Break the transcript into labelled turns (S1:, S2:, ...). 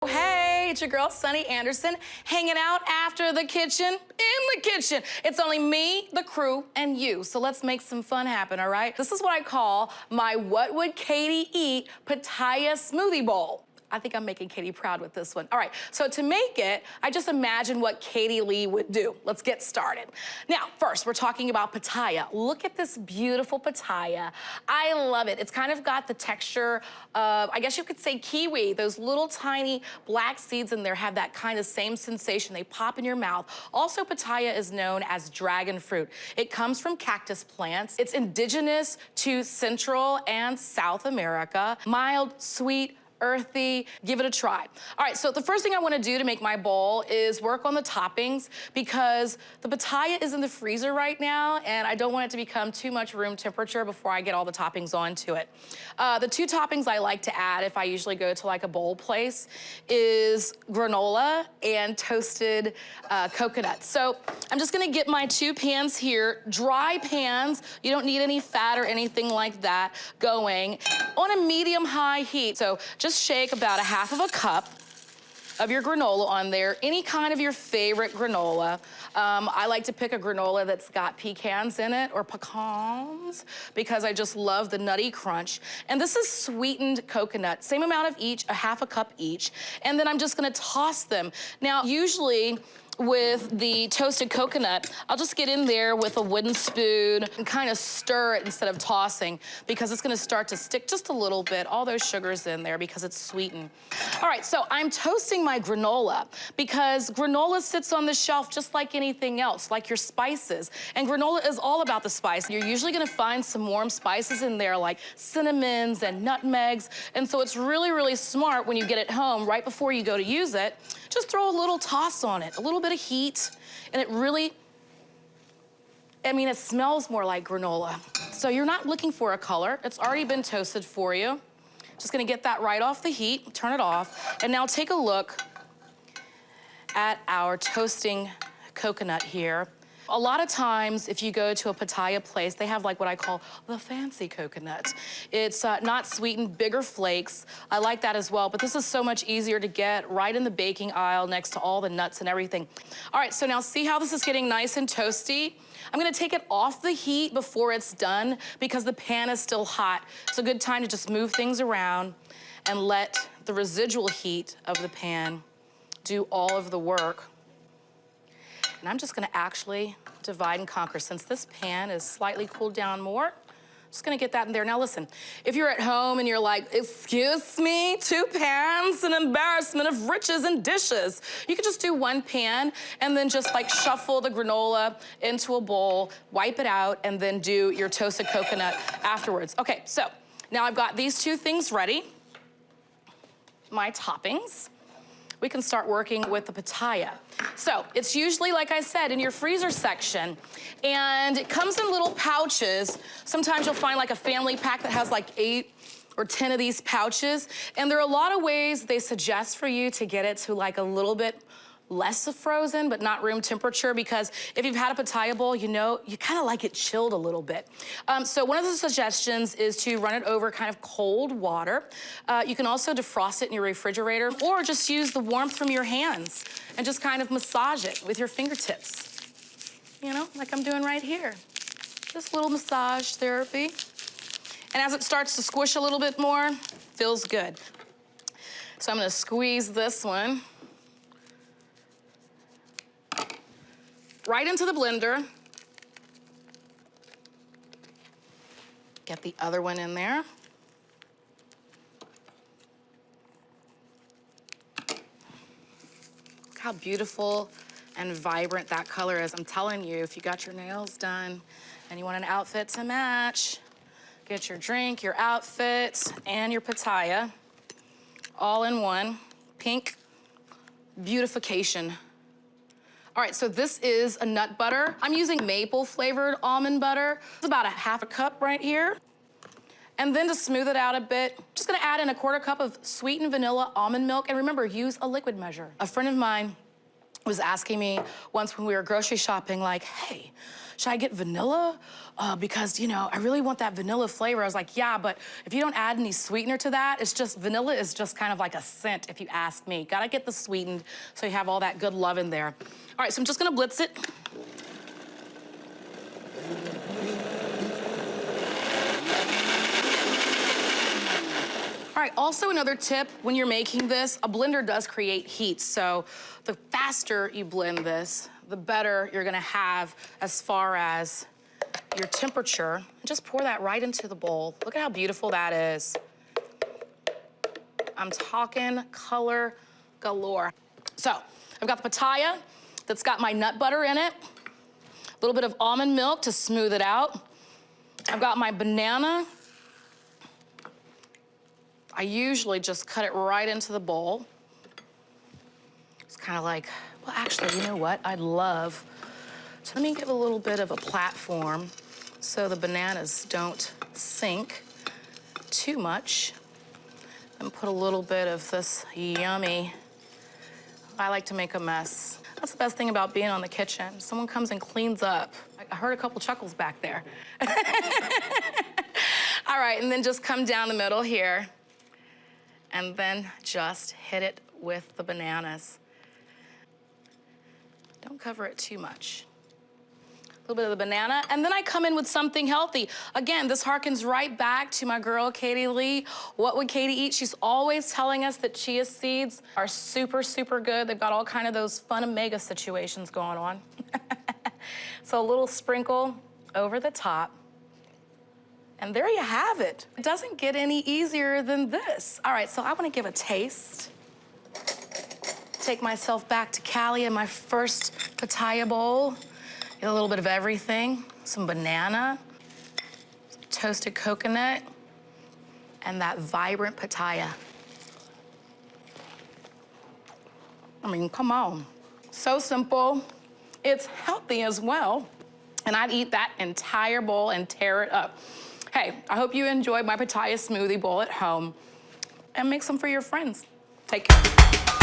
S1: Hey, it's your girl, Sunny Anderson, hanging out after the kitchen, in the kitchen. It's only me, the crew, and you. So let's make some fun happen, all right? This is what I call my What Would Katie Eat Pitaya Smoothie Bowl. I think I'm making Katie proud with this one. All right, so to make it, I just imagine what Katie Lee would do. Let's get started. Now, first, we're talking about pitaya. Look at this beautiful pitaya. I love it. It's kind of got the texture of, I guess you could say kiwi. Those little tiny black seeds in there have that kind of same sensation. They pop in your mouth. Also, pitaya is known as dragon fruit. It comes from cactus plants. It's indigenous to Central and South America. Mild, sweet, earthy, give it a try. All right, so the first thing I wanna do to make my bowl is work on the toppings because the pitaya is in the freezer right now and I don't want it to become too much room temperature before I get all the toppings onto it. The two toppings I like to add if I usually go to like a bowl place is granola and toasted coconut. So I'm just gonna get my two pans here, dry pans, you don't need any fat or anything like that, going on a medium-high heat. So just shake about a half of a cup of your granola on there, any kind of your favorite granola. I like to pick a granola that's got pecans in it or pecans because I just love the nutty crunch. And this is sweetened coconut, same amount of each, a half a cup each. And then I'm just gonna toss them. Now, usually, with the toasted coconut, I'll just get in there with a wooden spoon and kind of stir it instead of tossing because it's gonna start to stick just a little bit, all those sugars in there because it's sweetened. All right, so I'm toasting my granola because granola sits on the shelf just like anything else, like your spices. And granola is all about the spice. You're usually gonna find some warm spices in there like cinnamons and nutmegs. And so it's really, really smart when you get it home, right before you go to use it, just throw a little toss on it, a little bit of heat, and it really, I mean, it smells more like granola. So you're not looking for a color. It's already been toasted for you. Just gonna get that right off the heat, turn it off, and now take a look at our toasting coconut here. A lot of times, if you go to a pitaya place, they have like what I call the fancy coconut. It's not sweetened, bigger flakes. I like that as well, but this is so much easier to get right in the baking aisle next to all the nuts and everything. All right, so now see how this is getting nice and toasty? I'm gonna take it off the heat before it's done because the pan is still hot. It's a good time to just move things around and let the residual heat of the pan do all of the work. And I'm just gonna actually divide and conquer. Since this pan is slightly cooled down more, just gonna get that in there. Now listen, if you're at home and you're like, excuse me, 2 pans, an embarrassment of riches and dishes. You could just do 1 pan and then just like shuffle the granola into a bowl, wipe it out, and then do your toasted coconut afterwards. Okay, so now I've got these 2 things ready, my toppings. We can start working with the pitaya. So it's usually, like I said, in your freezer section, and it comes in little pouches. Sometimes you'll find like a family pack that has like 8 or 10 of these pouches, and there are a lot of ways they suggest for you to get it to like a little bit less of frozen, but not room temperature, because if you've had a pitaya bowl, you know, you kind of like it chilled a little bit. So one of the suggestions is to run it over kind of cold water. You can also defrost it in your refrigerator, or just use the warmth from your hands and just kind of massage it with your fingertips. You know, like I'm doing right here. Just little massage therapy. And as it starts to squish a little bit more, feels good. So I'm gonna squeeze this one right into the blender. Get the other one in there. Look how beautiful and vibrant that color is. I'm telling you, if you got your nails done and you want an outfit to match, get your drink, your outfit, and your pitaya all in one. Pink beautification. All right, so this is a nut butter. I'm using maple flavored almond butter. It's about a half a cup right here. And then to smooth it out a bit, just gonna add in a 1/4 cup of sweetened vanilla almond milk. And remember, use a liquid measure. A friend of mine was asking me once when we were grocery shopping, like, hey, should I get vanilla? Because, you know, I really want that vanilla flavor. I was like, yeah, but if you don't add any sweetener to that, it's just, vanilla is just kind of like a scent, if you ask me. Gotta get the sweetened so you have all that good love in there. All right, so I'm just gonna blitz it. All right, also another tip, when you're making this, a blender does create heat, so the faster you blend this, the better you're gonna have as far as your temperature. Just pour that right into the bowl. Look at how beautiful that is. I'm talking color galore. So, I've got the pitaya that's got my nut butter in it, a little bit of almond milk to smooth it out. I've got my banana. I usually just cut it right into the bowl. It's kind of like, well, actually, you know what? I'd love, so let me give a little bit of a platform so the bananas don't sink too much. And put a little bit of this yummy, I like to make a mess. That's the best thing about being on the kitchen. Someone comes and cleans up. I heard a couple chuckles back there. All right, and then just come down the middle here. And then just hit it with the bananas. Don't cover it too much. A little bit of the banana, and then I come in with something healthy. Again, this harkens right back to my girl, Katie Lee. What would Katie eat? She's always telling us that chia seeds are super, super good. They've got all kind of those fun omega situations going on. So a little sprinkle over the top. And there you have it. It doesn't get any easier than this. All right, so I wanna give a taste. Take myself back to Cali in my first pitaya bowl. Get a little bit of everything. Some banana, some toasted coconut, and that vibrant pitaya. I mean, come on. So simple. It's healthy as well. And I'd eat that entire bowl and tear it up. Hey, I hope you enjoyed my pitaya smoothie bowl at home, and make some for your friends. Take care.